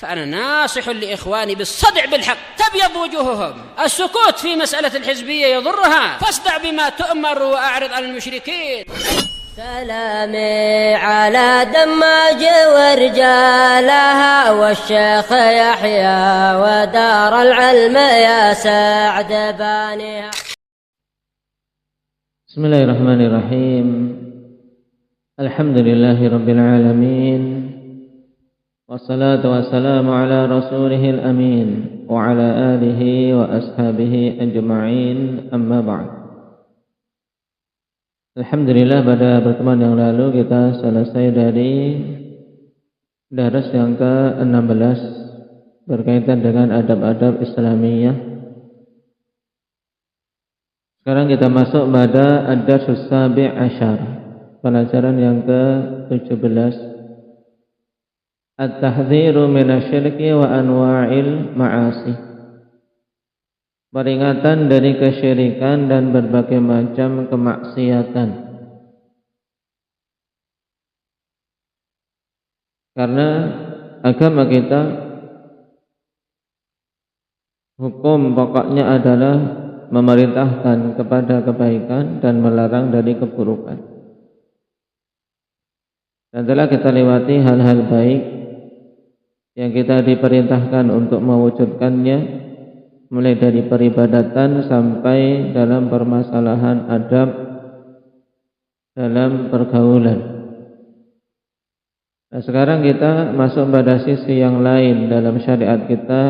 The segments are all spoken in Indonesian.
فأنا ناصح لإخواني بالصدع بالحق تبيض وجوههم. السكوت في مسألة الحزبية يضرها، فاصدع بما تؤمر وأعرض عن المشركين. سلامي على دماج ورجالها والشيخ يحيى ودار العلم يا سعد بانيها. Bismillahirrahmanirrahim. Alhamdulillahi rabbil alamin. Wassalatu wassalamu ala rasulihil amin wa ala alihi wa ashabihi ajma'in, amma ba'd. Alhamdulillah, pada pertemuan yang lalu kita selesai dari daras yang ke-16 berkaitan dengan adab-adab Islamiyah. Sekarang kita masuk pada ad-darsus sabi' asyar, pelajaran yang ke-17, at-tahdhiru minasyirki wa anwa'il ma'asi, peringatan dari kesyirikan dan berbagai macam kemaksiatan. Karena agama kita, hukum pokoknya adalah memerintahkan kepada kebaikan dan melarang dari keburukan. Dan telah kita lewati hal-hal baik yang kita diperintahkan untuk mewujudkannya, mulai dari peribadatan sampai dalam permasalahan adab dalam pergaulan. Nah, sekarang kita masuk pada sisi yang lain dalam syariat kita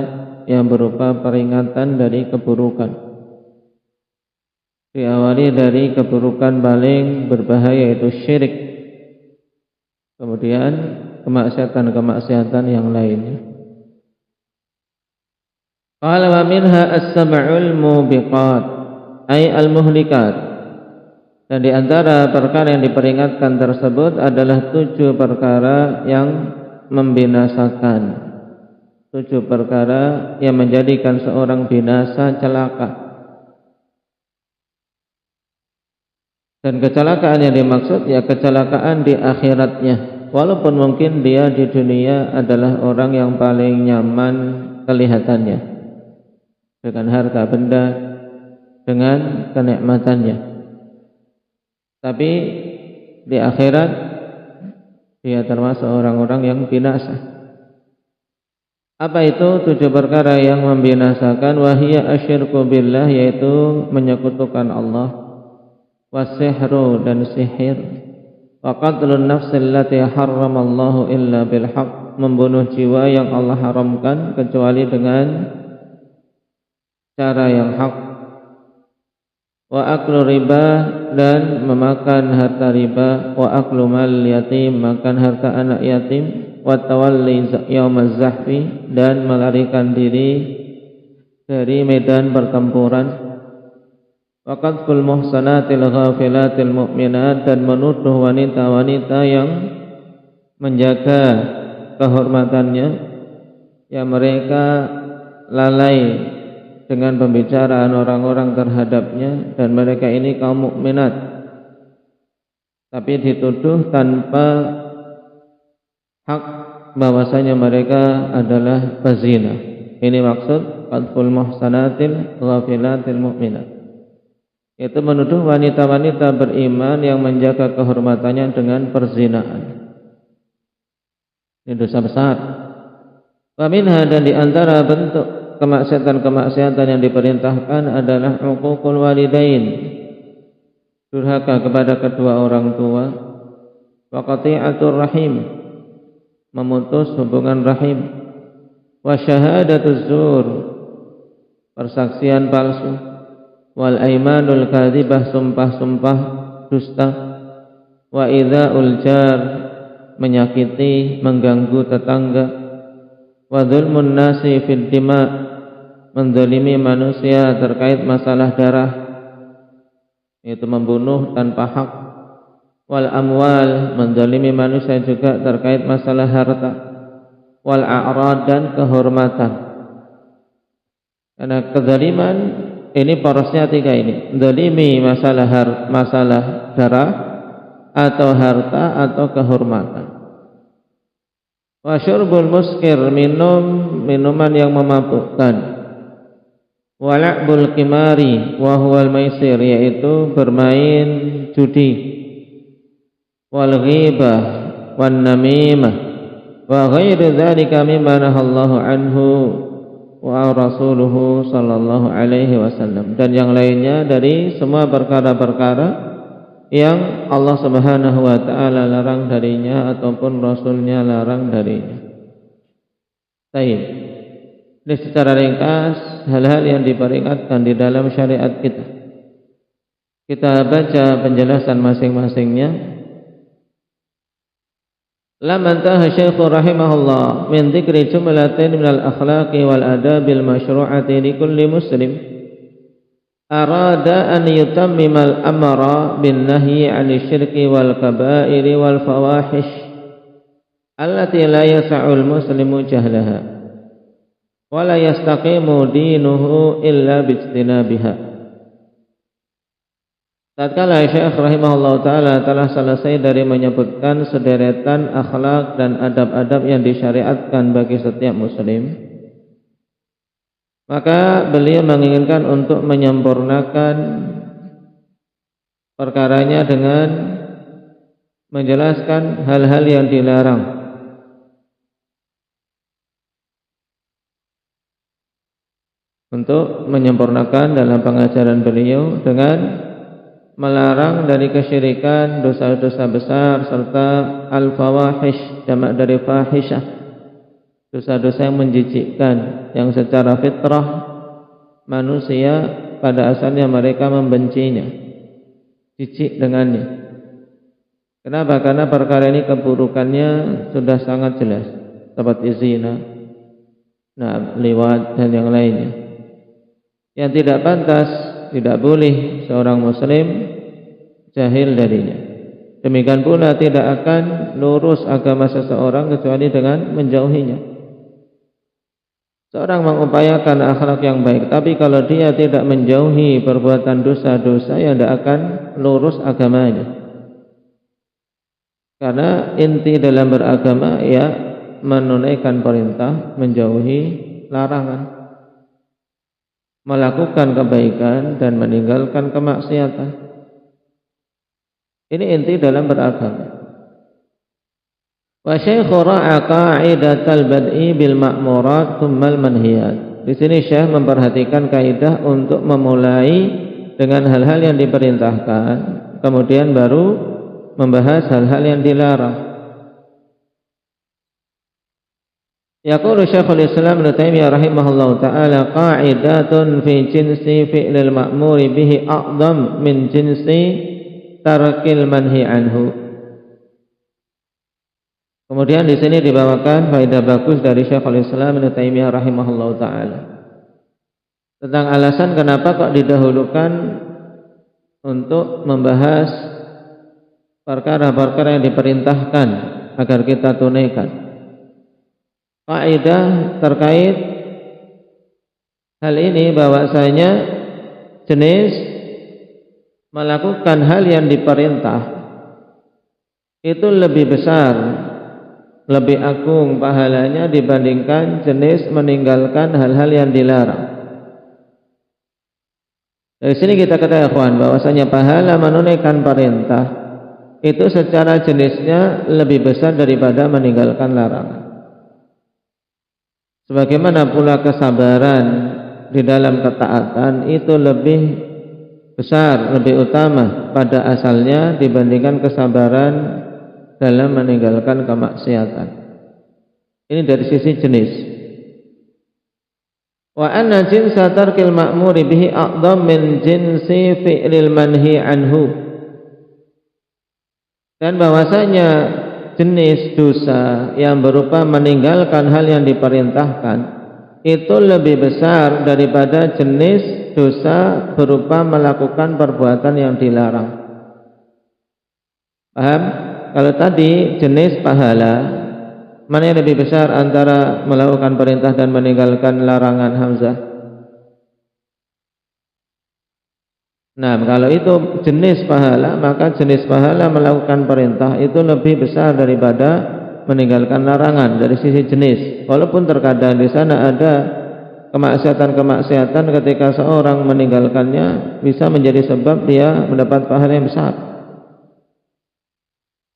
yang berupa peringatan dari keburukan. Diawali dari keburukan paling berbahaya, yaitu syirik. Kemudian kemaksiatan-kemaksiatan yang lainnya. Qala wa minha as-sab'ul mubiqat, ay al-muhlikat. Dan di antara perkara yang diperingatkan tersebut adalah 7 perkara yang membinasakan. 7 perkara yang menjadikan seorang binasa, celaka. Dan kecelakaan yang dimaksud ya kecelakaan di akhiratnya. Walaupun mungkin dia di dunia adalah orang yang paling nyaman kelihatannya, dengan harta benda, dengan kenikmatannya. Tapi di akhirat dia termasuk orang-orang yang binasa. Apa itu 7 perkara yang membinasakan? Wahiyya asyirku billah, yaitu menyekutukan Allah, wasihru dan sihir, wa qatlun nafsil lati harramallahu illa bilhaq, membunuh jiwa yang Allah haramkan kecuali dengan cara yang hak, wa aklu riba, dan memakan harta riba, wa aklu mal yatim, makan harta anak yatim, wa tawalli yaumaz zahfi, dan melarikan diri dari medan pertempuran, wa qadful muhsanatil ghafilatil mu'minat, dan menuduh wanita-wanita yang menjaga kehormatannya, yang mereka lalai dengan pembicaraan orang-orang terhadapnya, dan mereka ini kaum mukminat tapi dituduh tanpa hak bahwasanya mereka adalah pezina. Ini maksud qadful muhsanatil ghafilatil mu'minat, yaitu menuduh wanita-wanita beriman yang menjaga kehormatannya dengan perzinaan. Ini dosa besar. Wa minha, dan di antara bentuk kemaksiatan-kemaksiatan yang diperintahkan adalah uququl walidain, durhaka kepada kedua orang tua, wa qati'atur rahim, memutus hubungan rahim, wa syahadatuz zur, persaksian palsu, wal aimanul kadzibah, sumpah-sumpah dusta, wa idza'ul jar, menyakiti, mengganggu tetangga, wa dzulmun nasi fid dima, menzalimi manusia terkait masalah darah, yaitu membunuh tanpa hak, wal amwal, menzalimi manusia juga terkait masalah harta, wal a'rad, dan kehormatan. Karena kezaliman ini porosnya 3 ini. Zalimi masalah darah, atau harta, atau kehormatan. Wa syurbul muskir, minum minuman yang memabukkan. Wa la'bul qimari wa huwal maisir, yaitu bermain judi. Wal ghibah wan namimah wa ghairu dzalika mimma nahallahu anhu wa rasuluhu sallallahu alaihi wasallam, dan yang lainnya dari semua perkara-perkara yang Allah Subhanahu wa taala larang darinya ataupun rasulnya larang darinya. Baik. Ini secara ringkas hal-hal yang diperingatkan di dalam syariat kita. Kita baca penjelasan masing-masingnya. Lamma intaha Syekh rahimahullah min dzikri jumlatin minal akhlaqi wal adabil masyru'ati li kulli muslim, arada an yutammimal amra bin nahyi 'anil syirki wal kaba'iri wal fawahish allati la yas'ul muslimu jahlaha wa la yastaqimu dinuhu illa bijtinabiha. Tatkala Syekh rahimahullah ta'ala telah selesai dari menyebutkan sederetan akhlak dan adab-adab yang disyariatkan bagi setiap muslim, maka beliau menginginkan untuk menyempurnakan perkaranya dengan menjelaskan hal-hal yang dilarang. Untuk menyempurnakan dalam pengajaran beliau dengan melarang dari kesyirikan, dosa-dosa besar, serta al-fawahish, jamak dari fahisyah, dosa-dosa yang menjijikkan, yang secara fitrah manusia pada asalnya mereka membencinya, jijik dengannya. Kenapa? Karena perkara ini keburukannya sudah sangat jelas, seperti zina, liwat dan yang lainnya, yang tidak pantas, tidak boleh seorang muslim jahil darinya. Demikian pula tidak akan lurus agama seseorang kecuali dengan menjauhinya. Seorang mengupayakan akhlak yang baik, tapi kalau dia tidak menjauhi perbuatan dosa-dosa, ya tidak akan lurus agamanya. Karena inti dalam beragama ya menunaikan perintah, menjauhi larangan, melakukan kebaikan dan meninggalkan kemaksiatan. Ini inti dalam beragama. Wa syekhu ra'a qa'idatal bad'i bil ma'murat tsummal manhiyat. Di sini Syekh memperhatikan kaidah untuk memulai dengan hal-hal yang diperintahkan, kemudian baru membahas hal-hal yang dilarang. Yaqulu Syekhul Islam Ibnu Taimiyah rahimahullahu taala qa'idatun fi jinsi fi'lil ma'muri bihi a'dham min jinsi tarkil manhi anhu. Kemudian di sini dibawakan faedah bagus dari Syekhul Islam Ibnu Taimiyah rahimahullahu taala tentang alasan kenapa kok didahulukan untuk membahas perkara-perkara yang diperintahkan agar kita tunaikan. Kaidah terkait hal ini bahwasanya jenis melakukan hal yang diperintah itu lebih besar, lebih agung pahalanya dibandingkan jenis meninggalkan hal-hal yang dilarang. Dari sini kita ketahui bahwasanya pahala menunaikan perintah itu secara jenisnya lebih besar daripada meninggalkan larangan. Sebagaimana pula kesabaran di dalam ketaatan itu lebih besar, lebih utama pada asalnya dibandingkan kesabaran dalam meninggalkan kemaksiatan. Ini dari sisi jenis. Wa anna jinsa tarkil ma'muri bihi a'dham min jinsi fi'lil manhi anhu. Dan bahwasanya jenis dosa yang berupa meninggalkan hal yang diperintahkan itu lebih besar daripada jenis dosa berupa melakukan perbuatan yang dilarang. Paham? Kalau tadi jenis pahala, mana yang lebih besar antara melakukan perintah dan meninggalkan larangan, Hamzah? Nah, kalau itu jenis pahala, maka jenis pahala melakukan perintah itu lebih besar daripada meninggalkan larangan dari sisi jenis. Walaupun terkadang di sana ada kemaksiatan-kemaksiatan, ketika seorang meninggalkannya bisa menjadi sebab dia mendapat pahala yang besar.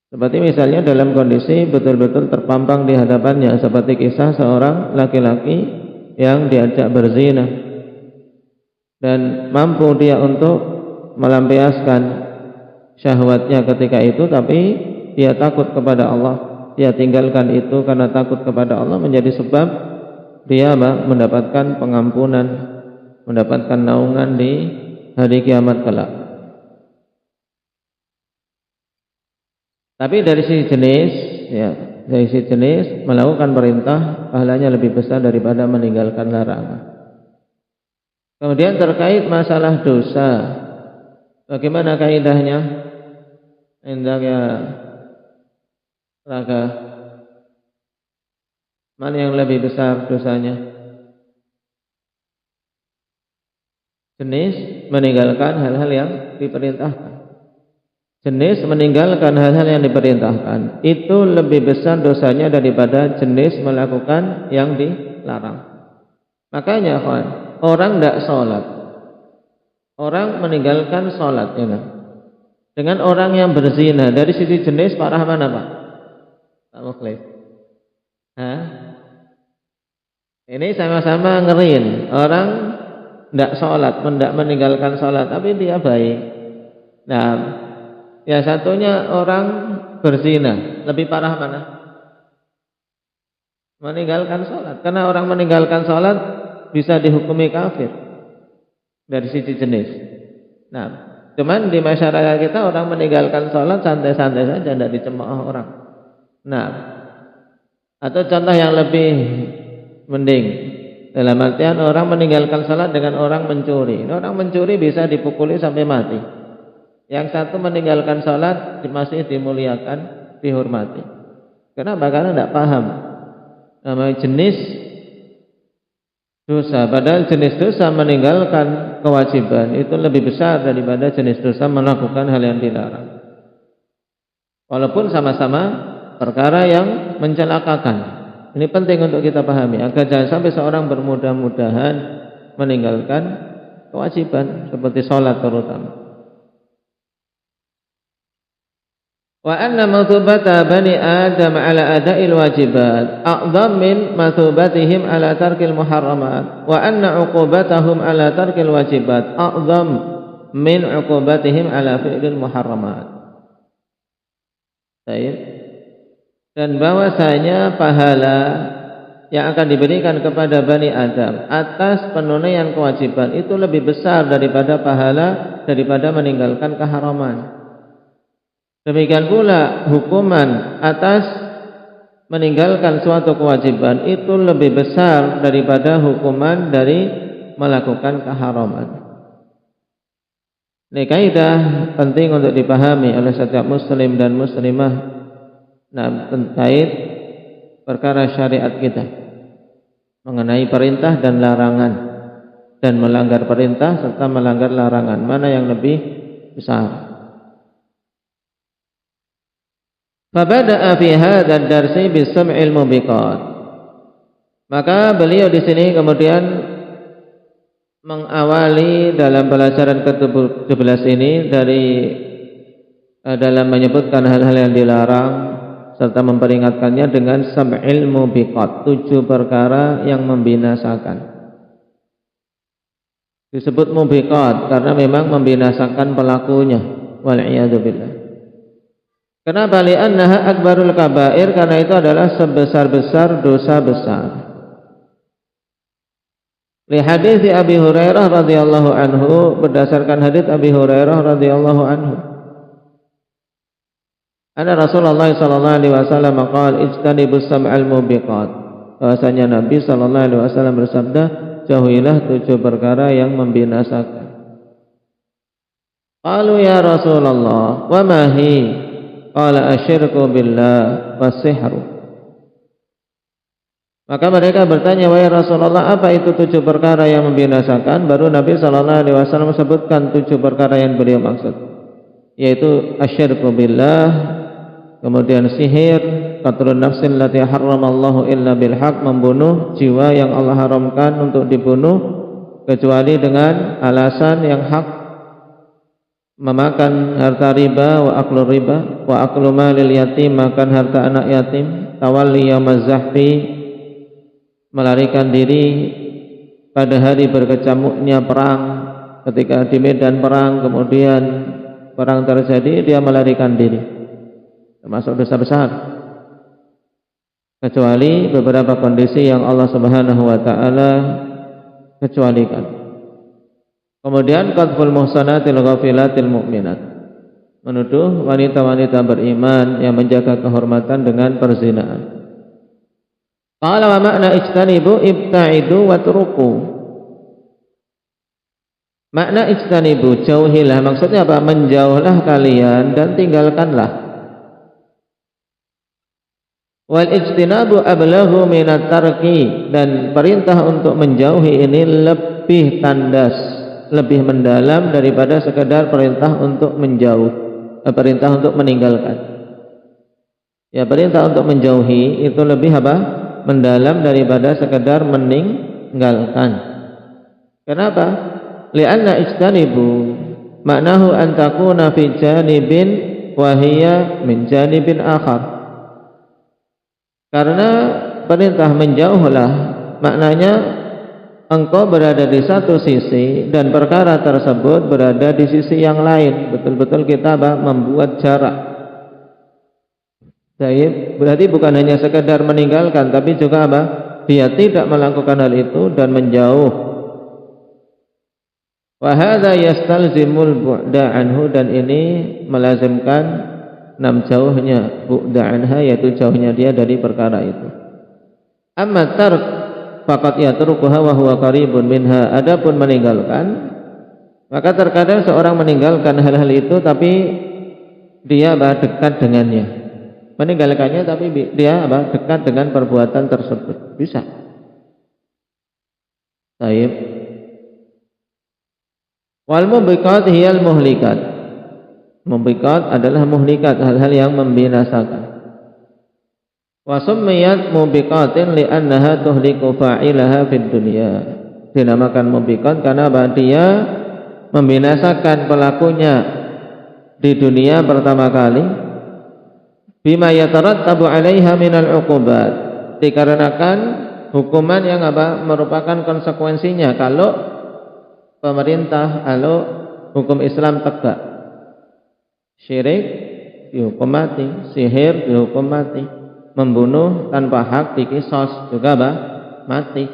Seperti misalnya dalam kondisi betul-betul terpampang di hadapannya, seperti kisah seorang laki-laki yang diajak berzina dan mampu dia untuk melampiaskan syahwatnya ketika itu, tapi dia takut kepada Allah, dia tinggalkan itu karena takut kepada Allah, menjadi sebab dia mendapatkan pengampunan, mendapatkan naungan di hari kiamat kelak. Tapi dari sisi jenis, ya, dari sisi jenis melakukan perintah pahalanya lebih besar daripada meninggalkan larangan. Kemudian terkait masalah dosa, bagaimana kaidahnya? Hendak ya Raga, mana yang lebih besar dosanya? Jenis meninggalkan hal-hal yang diperintahkan. Jenis meninggalkan hal-hal yang diperintahkan itu lebih besar dosanya daripada jenis melakukan yang dilarang. Makanya orang tidak sholat, orang meninggalkan sholat, ya kan? Dengan orang yang berzina, dari sisi jenis parah mana Pak? Pak Mukhlis? Ini sama-sama ngerin. Orang tidak sholat, tidak meninggalkan sholat, tapi dia baik. Nah, ya satunya orang berzina, lebih parah mana? Meninggalkan sholat. Karena orang meninggalkan sholat bisa dihukumi kafir dari sisi jenis. Nah, cuman di masyarakat kita orang meninggalkan sholat santai-santai saja, tidak dicemooh orang. Nah, atau contoh yang lebih mending, dalam artian orang meninggalkan sholat dengan orang mencuri. Orang mencuri bisa dipukuli sampai mati. Yang satu meninggalkan sholat masih dimuliakan, dihormati. Kenapa? Karena tidak paham namanya jenis dosa. Padahal jenis dosa meninggalkan kewajiban itu lebih besar daripada jenis dosa melakukan hal yang dilarang. Walaupun sama-sama perkara yang mencelakakan. Ini penting untuk kita pahami agar jangan sampai seorang bermudah-mudahan meninggalkan kewajiban seperti sholat terutama. Wa anna mathubata bani Adam ala ada'il wajibat a'zam min mathubatihim ala tarkil muharramat wa anna uqubatahum ala tarkil wajibat a'zam min uqubatihim ala fi'lil muharramat. Baik. Dan bahwasanya pahala yang akan diberikan kepada Bani Adam atas penunaian kewajiban itu lebih besar daripada pahala daripada meninggalkan keharaman. Demikian pula hukuman atas meninggalkan suatu kewajiban itu lebih besar daripada hukuman dari melakukan keharaman. Ini kaidah penting untuk dipahami oleh setiap muslim dan muslimah. Nah, terkait perkara syariat kita mengenai perintah dan larangan, dan melanggar perintah serta melanggar larangan, mana yang lebih besar? Fabada'a fi hadzal darsi bis-sam'il mubiqat. Maka beliau di sini kemudian mengawali dalam pelajaran ke-17 ini dari dalam menyebutkan hal-hal yang dilarang serta memperingatkannya dengan sam'il mubiqat, 7 perkara yang membinasakan. Disebut mubiqat karena memang membinasakan pelakunya, wal iyadu billah. Kenapa? Li'annaha akbarul kabair, karena itu adalah sebesar-besar dosa besar. Li hadits Abi Hurairah radhiyallahu anhu, berdasarkan hadits Abi Hurairah radhiyallahu anhu. Anna Rasulullah sallallahu alaihi wasallam qala ijtanibus sam'al mubiqat. Bahwasanya Nabi sallallahu alaihi wasallam bersabda, jauhilah 7 perkara yang membinasakan. Qalu ya Rasulullah, wa ma hi? Qala asyirku billah was-sihru. Maka mereka bertanya, wahai Rasulullah, apa itu 7 perkara yang membinasakan? Baru Nabi sallallahu alaihi wasallam sebutkan 7 perkara yang beliau maksud, yaitu asyirku billah, kemudian sihir, qatlun nafsin allati harramallahu illa bil haqq, membunuh jiwa yang Allah haramkan untuk dibunuh kecuali dengan alasan yang hak, memakan harta riba, wa aklu riba, wa aklu malil yatim, makan harta anak yatim, tawalli yaumaz zahfi, melarikan diri pada hari berkecamuknya perang, ketika di medan perang kemudian perang terjadi dia melarikan diri, termasuk dosa besar, kecuali beberapa kondisi yang Allah Subhanahu wa taala kecualikan. Kemudian qadful muhsanatil ghafilatil mu'minat, menuduh wanita-wanita beriman yang menjaga kehormatan dengan perzinaan. Qala wa makna ijtanibu ibta'idu watruku. Makna ijtanibu, jauhilah, maksudnya apa? Menjauhlah kalian dan tinggalkanlah. Wal ijtinabu ablaghu minat tarki, dan perintah untuk menjauhi ini lebih tandas, lebih mendalam daripada sekedar perintah untuk menjauh, perintah untuk meninggalkan. Ya, perintah untuk menjauhi itu lebih apa? Mendalam daripada sekedar meninggalkan. Kenapa? Li'anna ijtanibu maknahu an takuna fi janibin wa hiya min janibin akhar. Karena perintah menjauhlah maknanya engkau berada di satu sisi dan perkara tersebut berada di sisi yang lain. Betul-betul kita membuat jarak. Jadi berarti bukan hanya sekedar meninggalkan, tapi juga apa? Dia tidak melakukan hal itu dan menjauh. Wa hadza yastalzimul bu'da anhu, dan ini melazimkan jauhnya bu'da anha, yaitu jauhnya dia dari perkara itu. Amma tark faqad yatrukuha wa huwa qaribun minha. Adapun meninggalkan, maka terkadang seorang meninggalkan hal-hal itu tapi dia dekat dengannya. Meninggalkannya tapi dia dekat dengan perbuatan tersebut. Bisa. Baik. Wal mubiqat hiyal muhlikat. Mubiqat adalah muhlikat, hal-hal yang membinasakan. Wa summiyat mubiqatin li'annaha tuhliku fa'ilaha fid dunya. Dinamakan mubiqat karena dia membinasakan pelakunya di dunia pertama kali. Bima yatarattabu 'alaiha minal 'uqubat, dikarenakan hukuman yang merupakan konsekuensinya kalau pemerintah, kalau hukum Islam tegak. Syirik dihukum mati, sihir dihukum mati, membunuh tanpa hak dikisos juga mati.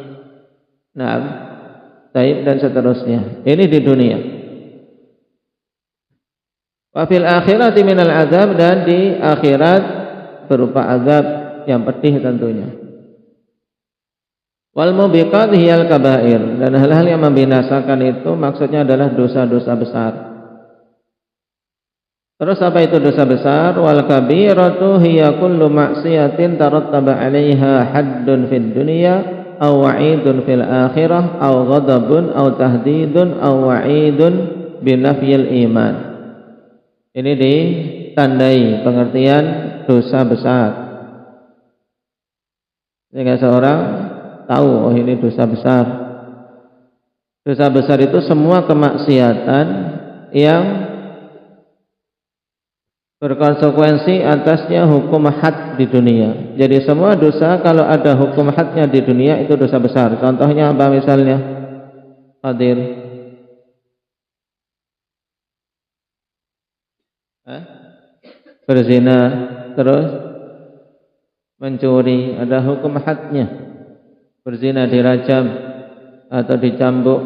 Nah, taib dan seterusnya. Ini di dunia. Wa fil akhirati minal azab, dan di akhirat berupa azab yang pedih tentunya. Wal mubiqat hiyal kabair, dan hal-hal yang membinasakan itu maksudnya adalah dosa-dosa besar. Terus apa itu dosa besar? Wal kabiratu hiya kullu ma'siyatin tarattaba 'alaiha haddun fid dunya aw wa'idun fil akhirah aw ghadabun aw tahdidun aw wa'idun binafyil iman. Ini ditandai pengertian dosa besar, sehingga seorang tahu, oh ini dosa besar. Dosa besar itu semua kemaksiatan yang berkonsekuensi atasnya hukum had di dunia. Jadi semua dosa kalau ada hukum hadnya di dunia itu dosa besar. Contohnya apa misalnya? Hadir. Berzina, terus mencuri, ada hukum hadnya. Berzina dirajam atau dicambuk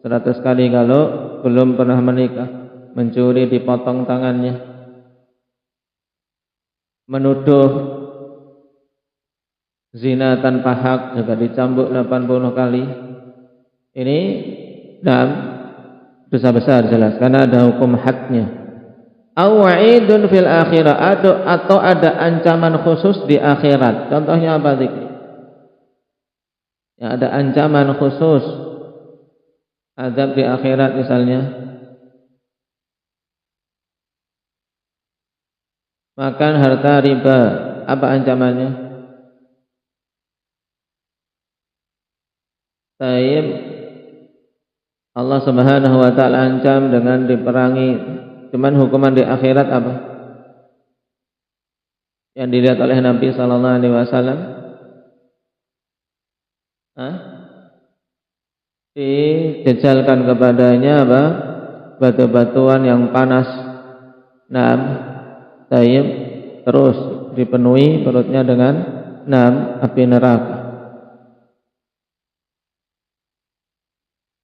100 kali kalau belum pernah menikah. Mencuri dipotong tangannya. Menuduh zina tanpa hak juga dicambuk 80 kali. Ini dosa besar jelas karena ada hukum hadnya. Awa'idun fil akhirah, atau ada ancaman khusus di akhirat. Contohnya apa zikir? Ya, ada ancaman khusus azab di akhirat misalnya. Makan harta riba Apa ancamannya? Taib, Allah Subhanahu wa taala ancam dengan diperangi. Cuman hukuman di akhirat apa? Yang dilihat oleh Nabi sallallahu alaihi wasallam? Dijejalkan kepadanya apa? Batu-batuan yang panas. Taib, terus dipenuhi perutnya dengan api neraka.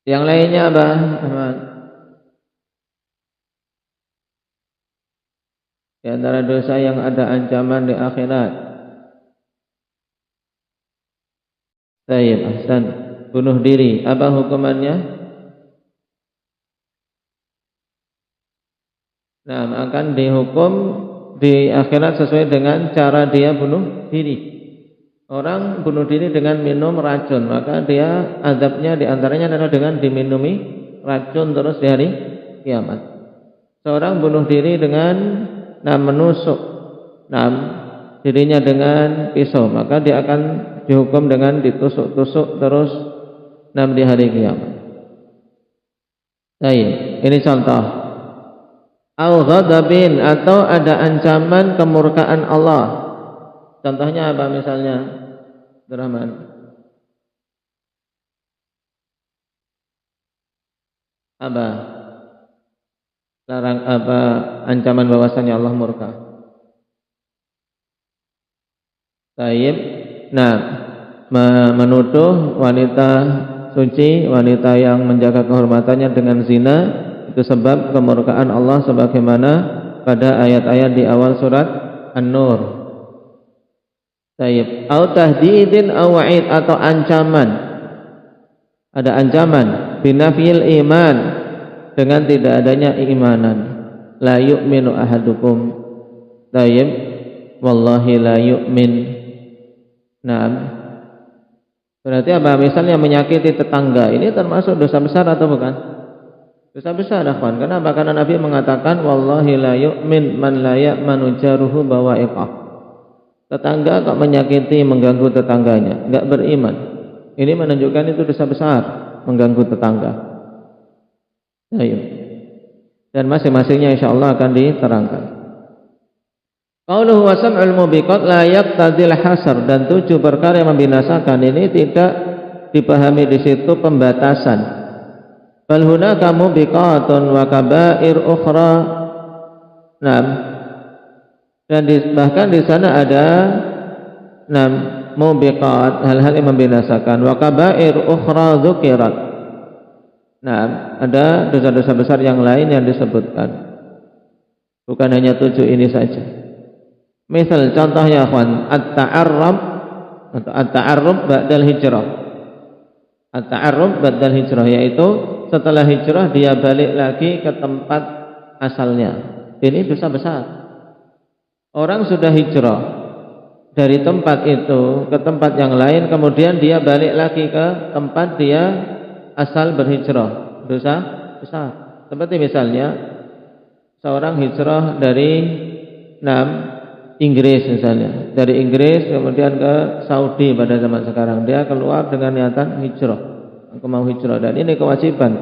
Yang lainnya apa? Di antara dosa yang ada ancaman di akhirat. Taib, ahsan. Bunuh diri, apa hukumannya? Akan dihukum di akhirat sesuai dengan cara dia bunuh diri. Orang bunuh diri dengan minum racun, maka dia azabnya diantaranya adalah dengan diminumi racun terus di hari kiamat. Seorang bunuh diri dengan menusuk dirinya dengan pisau, maka dia akan dihukum dengan ditusuk-tusuk terus di hari kiamat. Ini contoh. Au ghadabin, atau ada ancaman kemurkaan Allah. Contohnya apa misalnya? Rahman. Apa? Larang apa ancaman bahwasanya Allah murka? Taib. Menuduh wanita suci, wanita yang menjaga kehormatannya dengan zina, itu sebab kemurkaan Allah sebagaimana pada ayat-ayat di awal surat An-Nur. Taib. Au tahdidin au wa'id, atau ancaman. Ada ancaman binafil iman, dengan tidak adanya keimanan. La yu'minu ahadukum. Taib. Wallahi la yu'min. Berarti apa? Misalnya menyakiti tetangga, ini termasuk dosa besar atau bukan? Dosa besar, akhwan. Kenapa? Karena Nabi mengatakan wallahi la yu'min man la ya'manu jaruhu bawa'iqah. Tetangga kok menyakiti, mengganggu tetangganya, enggak beriman. Ini menunjukkan itu dosa besar, mengganggu tetangga. Ayo. Dan masing-masingnya insyaallah akan diterangkan. Qauluhu wa sam'ul mubiqat la yaqtadil hasr, dan 7 perkara yang membinasakan ini tidak dipahami di situ pembatasan. Bal hunaka mubiqatun wa kaba'ir ukhra. Dan bahkan di sana ada mubiqat, hal-hal yang membinasakan, wa kaba'ir ukhra dzukirat. Ada dosa-dosa besar yang lain yang disebutkan. Bukan hanya 7 ini saja. Misal contohnya akhwan, at-ta'arrub atau at-ta'arrub ba'dal hijrah. At-ta'arrub ba'dal hijrah, yaitu setelah hijrah dia balik lagi ke tempat asalnya. Ini dosa besar. Orang sudah hijrah dari tempat itu ke tempat yang lain, kemudian dia balik lagi ke tempat dia asal berhijrah. Dosa besar. Seperti misalnya seorang hijrah dari Inggris misalnya, dari Inggris kemudian ke Saudi pada zaman sekarang, dia keluar dengan niatan hijrah, aku mau hijrah, dan ini kewajiban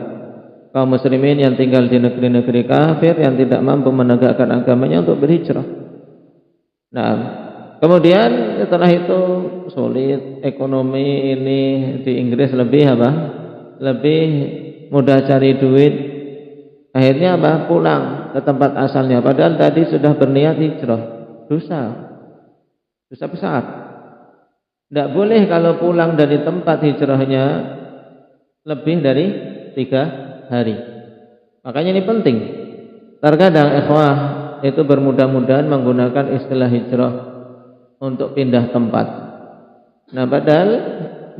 kaum muslimin yang tinggal di negeri-negeri kafir yang tidak mampu menegakkan agamanya untuk berhijrah. Kemudian setelah itu sulit ekonomi, ini di Inggris lebih apa? Lebih mudah cari duit. Akhirnya apa? Pulang ke tempat asalnya, padahal tadi sudah berniat hijrah. Dosa besar. Tidak boleh kalau pulang dari tempat hijrahnya lebih dari 3 hari. Makanya ini penting. Terkadang ikhwah itu bermudah-mudahan menggunakan istilah hijrah untuk pindah tempat. Padahal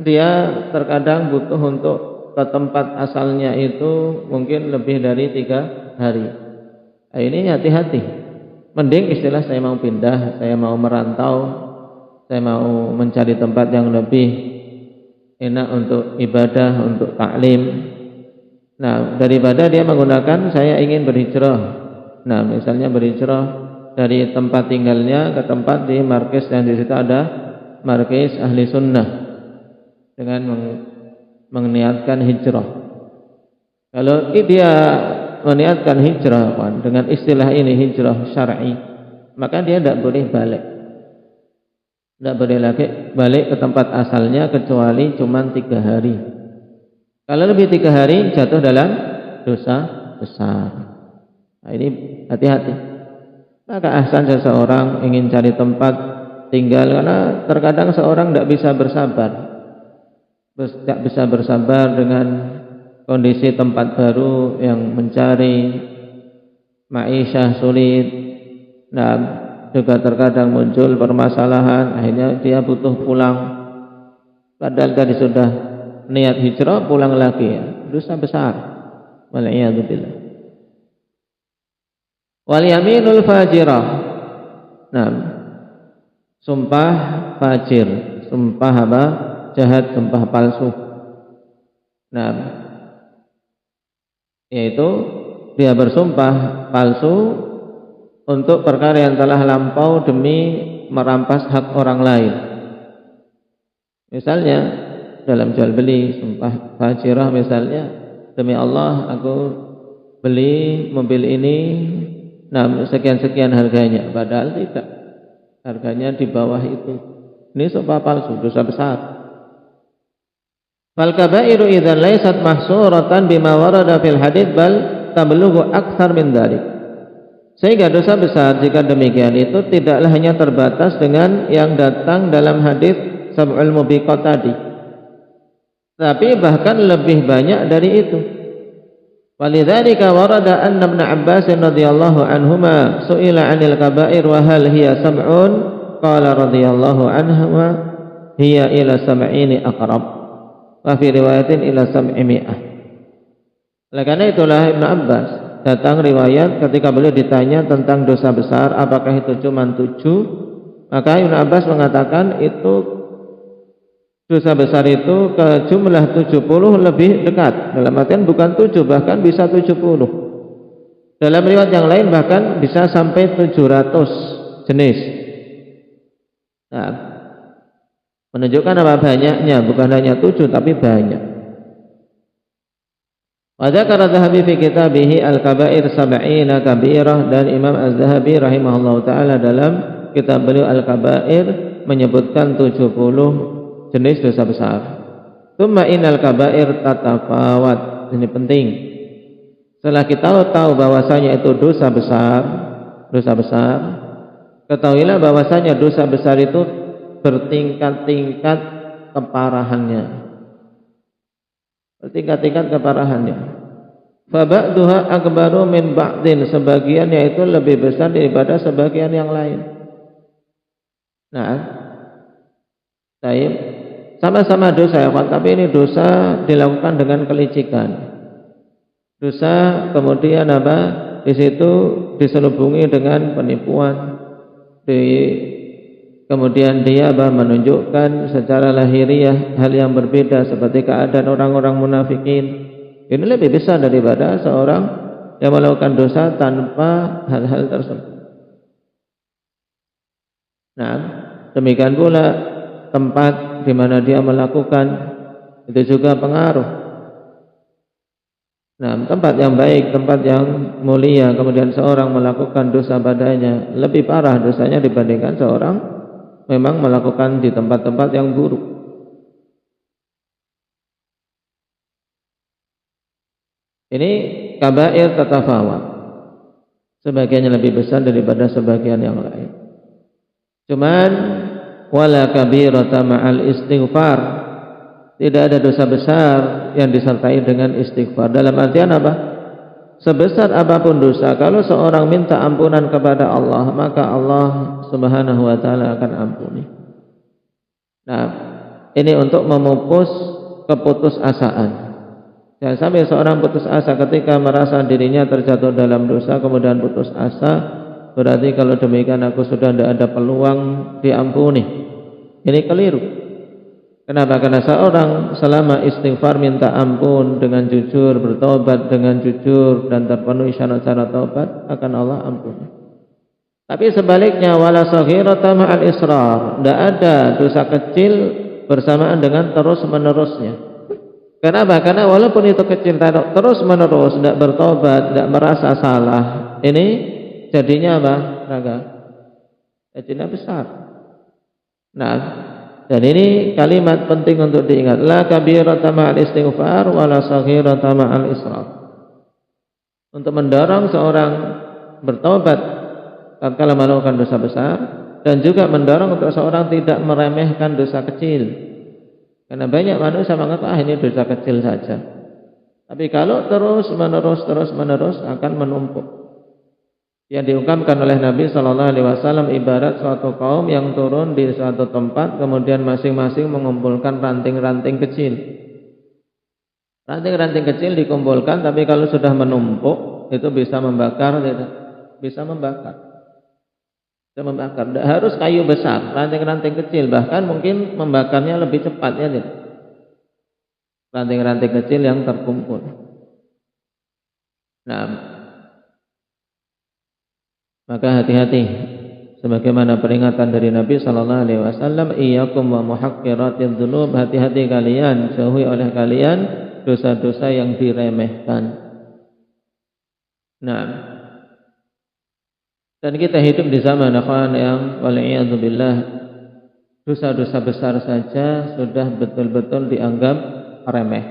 dia terkadang butuh untuk ke tempat asalnya itu mungkin lebih dari 3 hari. Ini hati-hati. Mending istilah saya mau pindah, saya mau merantau, saya mau mencari tempat yang lebih enak untuk ibadah, untuk taklim. Daripada dia menggunakan saya ingin berhijrah. Misalnya berhijrah dari tempat tinggalnya ke tempat di markis yang di situ ada markis ahli sunnah dengan meniatkan hijrah. Kalau dia meniatkan hijrah dengan istilah ini hijrah syar'i, maka dia tidak boleh balik. Tidak boleh lagi balik ke tempat asalnya kecuali cuma 3 hari. Kalau lebih 3 hari jatuh dalam dosa besar. Nah, ini hati-hati. Maka ahsan seseorang ingin cari tempat tinggal, karena terkadang seorang tidak bisa bersabar. Tidak bisa bersabar dengan kondisi tempat baru yang mencari ma'isyah sulit. Nah, juga terkadang muncul permasalahan, akhirnya dia butuh pulang. Padahal tadi sudah niat hijrah, pulang lagi, ya, dosa besar. Wal'iyadzubillah. Wal yaminul fajirah. Nah, sumpah fajir, sumpah apa? Jahat, sumpah palsu. Nah, yaitu dia bersumpah palsu untuk perkara yang telah lampau demi merampas hak orang lain. Misalnya dalam jual beli, sumpah fajirah misalnya, demi Allah aku beli mobil ini, nah sekian-sekian harganya, padahal tidak, harganya di bawah itu. Ini sumpah palsu, dosa besar. Fal kabairu idzan laysat mahsuratan bima warada fil hadits bal tablughu aktsar min dzalik. Sehingga dosa besar jika demikian itu tidaklah hanya terbatas dengan yang datang dalam hadis sab'ul mubiqat tadi, tapi bahkan lebih banyak dari itu. Walidzalika warada anna Ibnu Abbas radhiyallahu anhuma su'ila 'anil kaba'ir wa hal hiya sab'un, qala radhiyallahu anhuma hiya ila sab'ini aqrab wa fi riwayatin ila sab'i mi'ah. Oleh karena itulah Ibnu Abbas datang riwayat ketika beliau ditanya tentang dosa besar, apakah itu cuma 7, maka Ibnu Abbas mengatakan itu dosa besar itu ke jumlah 70 lebih dekat. Dalam artian bukan 7, bahkan bisa 70. Dalam riwayat yang lain bahkan bisa sampai 700 jenis. Nah, menunjukkan apa banyaknya, bukan hanya 7 tapi banyak. Wa dzakara Adz-Dzahabi fi kitabih Al-Kaba'ir Sab'ina Kabirah, dan Imam Az-Dzahabi rahimahullahu taala dalam kitab beliau Al-Kaba'ir menyebutkan 70 jenis dosa besar. Tsumma innal kaba'ir tatafawat. Ini penting. Setelah kita tahu bahwasanya itu dosa besar, ketahuilah bahwasanya dosa besar itu bertingkat-tingkat keparahannya. Bertingkat-tingkat keparahannya. Fa ba'duha akbaru min ba'din, sebagiannya itu lebih besar daripada sebagian yang lain. Nah, sama-sama dosa ya Pak, tapi ini dosa dilakukan dengan kelicikan. Dosa kemudian apa? Di situ diselubungi dengan penipuan. Kemudian dia menunjukkan secara lahiriah hal yang berbeda seperti keadaan orang-orang munafikin. Ini lebih besar daripada seorang yang melakukan dosa tanpa hal-hal tersebut. Nah, demikian pula tempat di mana dia melakukan itu juga pengaruh. Nah, tempat yang baik, tempat yang mulia, kemudian seorang melakukan dosa padanya, lebih parah dosanya dibandingkan seorang memang melakukan di tempat-tempat yang buruk. Ini kabair tatafawat, sebagiannya lebih besar daripada sebagian yang lain. Cuman wala kabirata ma'al istighfar, tidak ada dosa besar yang disertai dengan istighfar. Dalam artian apa? Sebesar apapun dosa, kalau seorang minta ampunan kepada Allah, maka Allah Subhanahu wa taala akan ampuni. Nah, ini untuk memupus keputusasaan. Jangan sampai seorang putus asa ketika merasa dirinya terjatuh dalam dosa kemudian putus asa, berarti kalau demikian aku sudah tidak ada peluang diampuni. Ini keliru. Kenapa? Karena seorang selama istighfar, minta ampun dengan jujur, bertobat dengan jujur dan terpenuhi syarat-syarat taubat, akan Allah ampuni. Tapi sebaliknya wala saghirata ma'al israr, tidak ada dosa kecil bersamaan dengan terus-menerusnya. Kenapa? Karena walaupun itu kecil terus-menerus tidak bertobat, tidak merasa salah, ini jadinya apa? Raga. Jadinya besar. Nah, dan ini kalimat penting untuk diingat. La kabirata ma'al istighfar wala saghirata ma'al israr. Untuk mendorong seorang bertobat tatkala melakukan dosa besar, dan juga mendorong untuk seorang tidak meremehkan dosa kecil. Karena banyak manusia menganggap ini dosa kecil saja. Tapi kalau terus menerus akan menumpuk. Yang diungkapkan oleh Nabi Shallallahu Alaihi Wasallam ibarat suatu kaum yang turun di suatu tempat, kemudian masing-masing mengumpulkan ranting-ranting kecil. Ranting-ranting kecil dikumpulkan, tapi kalau sudah menumpuk itu bisa membakar, tidak? Bisa membakar. Tidak harus kayu besar, ranting-ranting kecil, bahkan mungkin membakarnya lebih cepat, ya tidak? Ranting-ranting kecil yang terkumpul. Nah, maka hati-hati, sebagaimana peringatan dari Nabi Sallallahu Alaihi Wasallam, iyyakum wa muhaqqiratil dzunub, hati-hati kalian, jauhi oleh kalian dosa-dosa yang diremehkan. Nah, dan kita hidup di zaman yang wal'iyadzubillah, dosa-dosa besar saja sudah betul-betul dianggap remeh.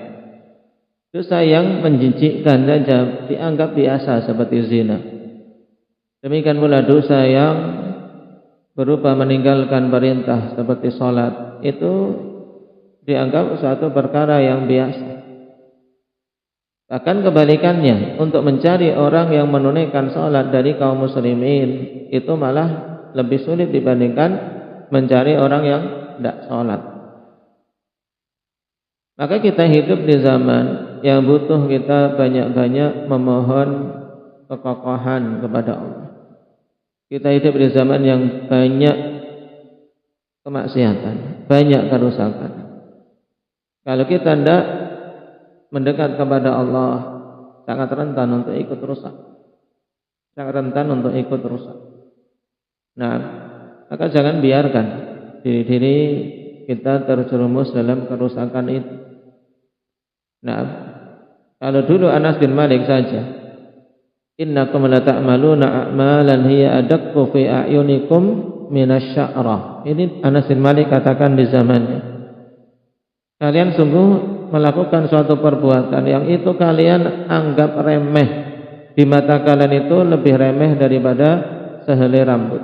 Dosa yang menjijikkan saja dianggap biasa seperti zina. Demikian pula dosa yang berupa meninggalkan perintah seperti sholat, itu dianggap suatu perkara yang biasa. Bahkan kebalikannya, untuk mencari orang yang menunaikan sholat dari kaum muslimin itu malah lebih sulit dibandingkan mencari orang yang tidak sholat. Maka kita hidup di zaman yang butuh kita banyak-banyak memohon kekokohan kepada Allah. Kita hidup di zaman yang banyak kemaksiatan, banyak kerusakan. Kalau kita tidak mendekat kepada Allah, sangat rentan untuk ikut rusak. Sangat rentan untuk ikut rusak. Nah, maka jangan biarkan diri kita terjerumus dalam kerusakan itu. Nah, kalau dulu Anas bin Malik saja, innakum la ta'maluna a'malan hiya adaqqu fi a'yunikum minasya'rah. Ini Anas bin Malik katakan di zamannya. Kalian sungguh melakukan suatu perbuatan yang itu kalian anggap remeh, di mata kalian itu lebih remeh daripada sehelai rambut.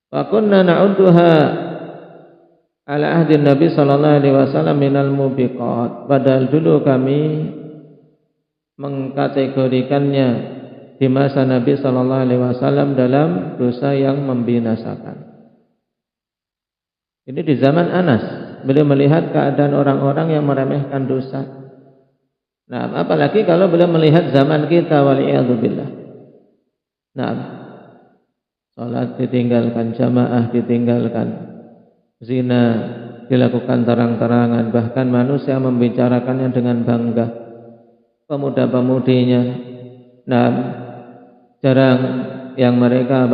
Wa kunna na'udduha ala ahdi Nabi sallallahu alaihi wasallam minal mubiqat. Padahal dulu kami mengkategorikannya di masa Nabi sallallahu alaihi wasallam dalam dosa yang membinasakan. Ini di zaman Anas. Beliau melihat keadaan orang-orang yang meremehkan dosa. Nah, apalagi kalau beliau melihat zaman kita, wal'iyadzubillah. Nah, salat ditinggalkan, jamaah ditinggalkan, zina dilakukan terang-terangan, bahkan manusia membicarakannya dengan bangga. Pemuda-pemudinya, nah, jarang yang mereka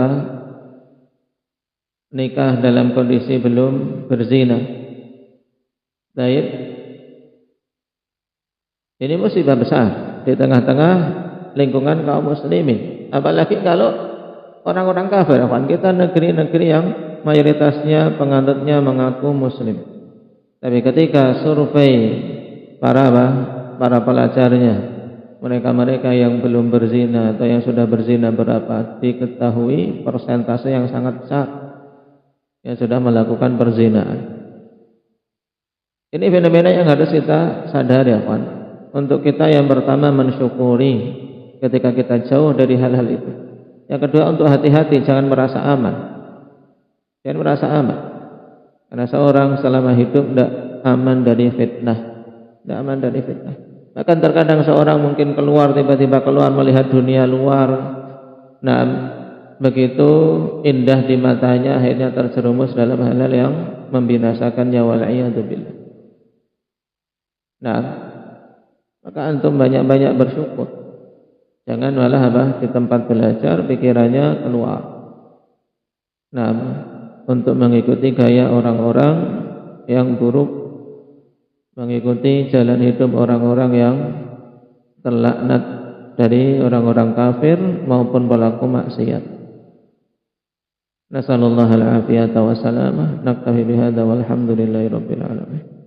nikah dalam kondisi belum berzina. Baik, ini musibah besar di tengah-tengah lingkungan kaum muslimin. Apalagi kalau orang-orang kafir, kita negeri-negeri yang mayoritasnya penganutnya mengaku muslim. Tapi ketika survei para pelajarnya, mereka-mereka yang belum berzina atau yang sudah berzina berapa, diketahui persentase yang sangat besar yang sudah melakukan perzinaan. Ini fenomena yang harus kita sadari, ya kawan. Untuk kita yang pertama mensyukuri ketika kita jauh dari hal-hal itu. Yang kedua, untuk hati-hati, jangan merasa aman. Jangan merasa aman. Karena seorang selama hidup tidak aman dari fitnah. Tidak aman dari fitnah. Bahkan terkadang seorang mungkin tiba-tiba keluar melihat dunia luar. Nah, begitu indah di matanya, akhirnya terjerumus dalam hal-hal yang membinasakannya, wal'iyadzubillah. Nah, maka antum banyak-banyak bersyukur. Jangan malah di tempat belajar pikirannya keluar. Nah, untuk mengikuti gaya orang-orang yang buruk, mengikuti jalan hidup orang-orang yang terlaknat dari orang-orang kafir maupun pelaku maksiat. Nasallallahu al-afiyata wa salamah. Naktafi bihadza walhamdulillahi rabbil alamin.